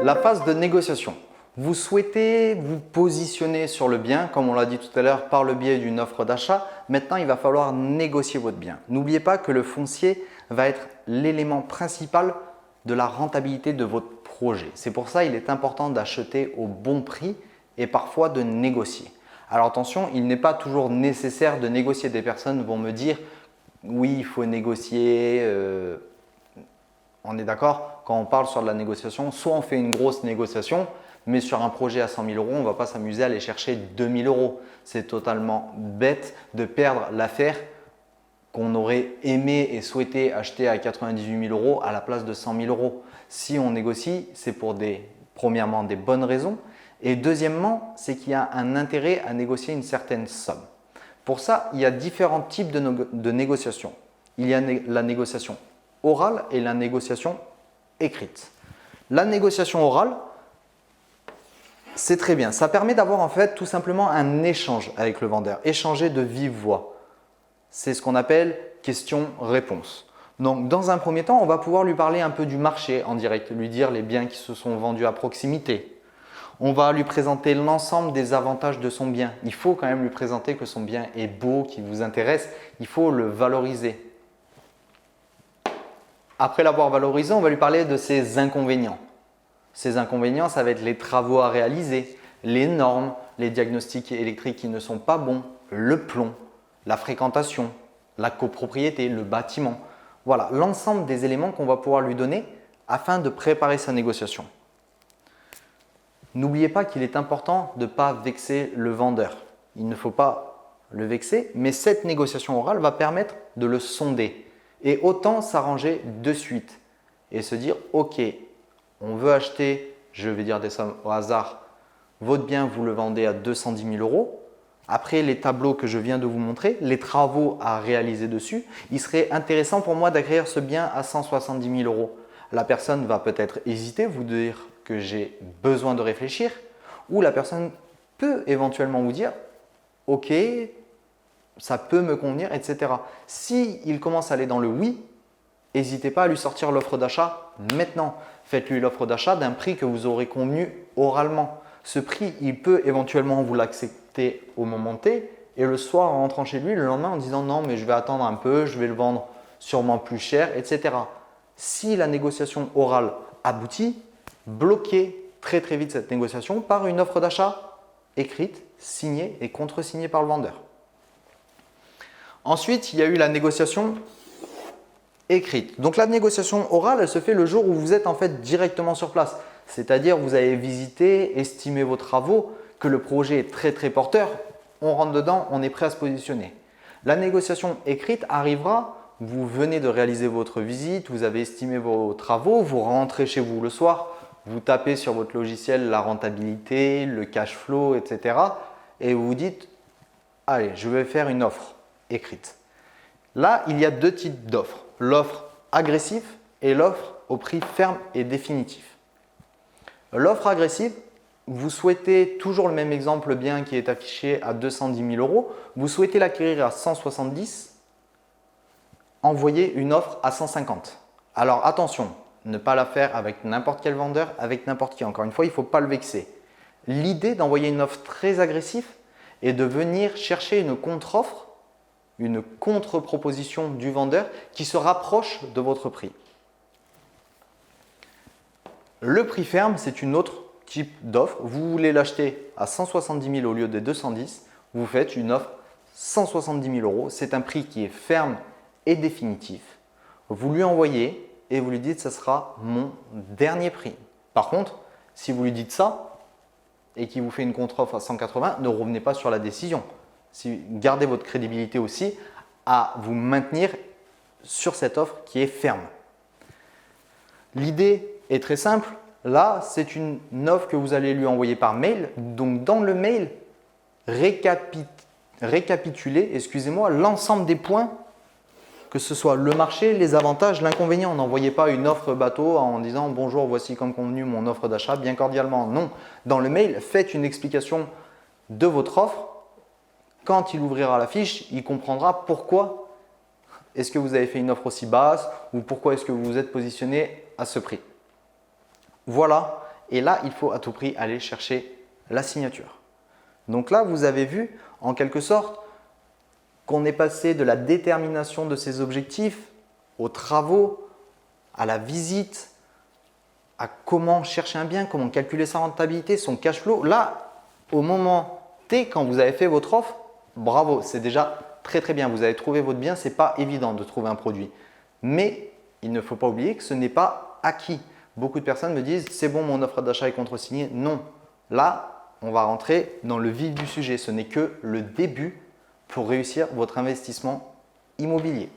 La phase de négociation. Vous souhaitez vous positionner sur le bien, comme on l'a dit tout à l'heure, par le biais d'une offre d'achat. Maintenant, il va falloir négocier votre bien. N'oubliez pas que le foncier va être l'élément principal de la rentabilité de votre projet. C'est pour ça qu'il est important d'acheter au bon prix et parfois de négocier. Alors attention, il n'est pas toujours nécessaire de négocier. Des personnes vont me dire « oui, il faut négocier ». On est d'accord, quand on parle sur de la négociation, soit on fait une grosse négociation, mais sur un projet à 100 000 euros, on ne va pas s'amuser à aller chercher 2 000 euros. C'est totalement bête de perdre l'affaire qu'on aurait aimé et souhaité acheter à 98 000 euros à la place de 100 000 euros. Si on négocie, c'est pour premièrement des bonnes raisons et deuxièmement, c'est qu'il y a un intérêt à négocier une certaine somme. Pour ça, il y a différents types de négociations. Il y a la négociation orale et la négociation écrite. La négociation orale, c'est très bien. Ça permet d'avoir en fait tout simplement un échange avec le vendeur, échanger de vive voix. C'est ce qu'on appelle question-réponse. Donc, dans un premier temps, on va pouvoir lui parler un peu du marché en direct, lui dire les biens qui se sont vendus à proximité. On va lui présenter l'ensemble des avantages de son bien. Il faut quand même lui présenter que son bien est beau, qui vous intéresse. Il faut le valoriser. Après l'avoir valorisé, on va lui parler de ses inconvénients. Ces inconvénients, ça va être les travaux à réaliser, les normes, les diagnostics électriques qui ne sont pas bons, le plomb, la fréquentation, la copropriété, le bâtiment. Voilà, l'ensemble des éléments qu'on va pouvoir lui donner afin de préparer sa négociation. N'oubliez pas qu'il est important de ne pas vexer le vendeur. Il ne faut pas le vexer, mais cette négociation orale va permettre de le sonder. Et autant s'arranger de suite et se dire « Ok, on veut acheter, je vais dire des sommes au hasard, votre bien, vous le vendez à 210 000 euros. Après les tableaux que je viens de vous montrer, les travaux à réaliser dessus, il serait intéressant pour moi d'acquérir ce bien à 170 000 euros. La personne va peut-être hésiter, vous dire que j'ai besoin de réfléchir ou la personne peut éventuellement vous dire « Ok, ça peut me convenir, etc. » S'il commence à aller dans le oui, n'hésitez pas à lui sortir l'offre d'achat maintenant. Faites-lui l'offre d'achat d'un prix que vous aurez convenu oralement. Ce prix, il peut éventuellement vous l'accepter au moment T et le soir en rentrant chez lui, le lendemain en disant non mais je vais attendre un peu, je vais le vendre sûrement plus cher, etc. Si la négociation orale aboutit, bloquez très vite cette négociation par une offre d'achat écrite, signée et contre-signée par le vendeur. Ensuite, il y a eu la négociation écrite. Donc la négociation orale, elle se fait le jour où vous êtes en fait directement sur place. C'est-à-dire vous avez visité, estimé vos travaux, que le projet est très porteur, on rentre dedans, on est prêt à se positionner. La négociation écrite arrivera, vous venez de réaliser votre visite, vous avez estimé vos travaux, vous rentrez chez vous le soir, vous tapez sur votre logiciel la rentabilité, le cash flow, etc. et vous vous dites « Allez, je vais faire une offre écrite ». Là, il y a deux types d'offres. L'offre agressive et l'offre au prix ferme et définitif. L'offre agressive, vous souhaitez toujours le même exemple, le bien qui est affiché à 210 000 euros, vous souhaitez l'acquérir à 170, envoyez une offre à 150. Alors attention, ne pas la faire avec n'importe quel vendeur, avec n'importe qui. Encore une fois, il ne faut pas le vexer. L'idée d'envoyer une offre très agressive est de venir chercher une contre-offre, une contre-proposition du vendeur qui se rapproche de votre prix. Le prix ferme, c'est une autre type d'offre. Vous voulez l'acheter à 170 000 au lieu des 210, vous faites une offre 170 000 euros. C'est un prix qui est ferme et définitif. Vous lui envoyez et vous lui dites « ce sera mon dernier prix ». Par contre, si vous lui dites ça et qu'il vous fait une contre-offre à 180, ne revenez pas sur la décision. Gardez votre crédibilité aussi à vous maintenir sur cette offre qui est ferme. L'idée est très simple. Là, c'est une offre que vous allez lui envoyer par mail. Donc, dans le mail, récapitulez, excusez-moi, l'ensemble des points, que ce soit le marché, les avantages, l'inconvénient. N'envoyez pas une offre bateau en disant « Bonjour, voici comme convenu mon offre d'achat » bien cordialement. Non, dans le mail, faites une explication de votre offre. Quand il ouvrira la fiche, il comprendra pourquoi est-ce que vous avez fait une offre aussi basse ou pourquoi est-ce que vous vous êtes positionné à ce prix. Voilà, Et là, il faut à tout prix aller chercher la signature. Donc là, vous avez vu en quelque sorte qu'on est passé de la détermination de ses objectifs aux travaux, à la visite, à comment chercher un bien, comment calculer sa rentabilité, son cash flow. Là, au moment T, quand vous avez fait votre offre, bravo, c'est déjà très très bien. Vous avez trouvé votre bien, ce n'est pas évident de trouver un produit. Mais il ne faut pas oublier que ce n'est pas acquis. Beaucoup de personnes me disent « c'est bon, mon offre d'achat est contresignée ». Non, là, on va rentrer dans le vif du sujet. Ce n'est que le début pour réussir votre investissement immobilier.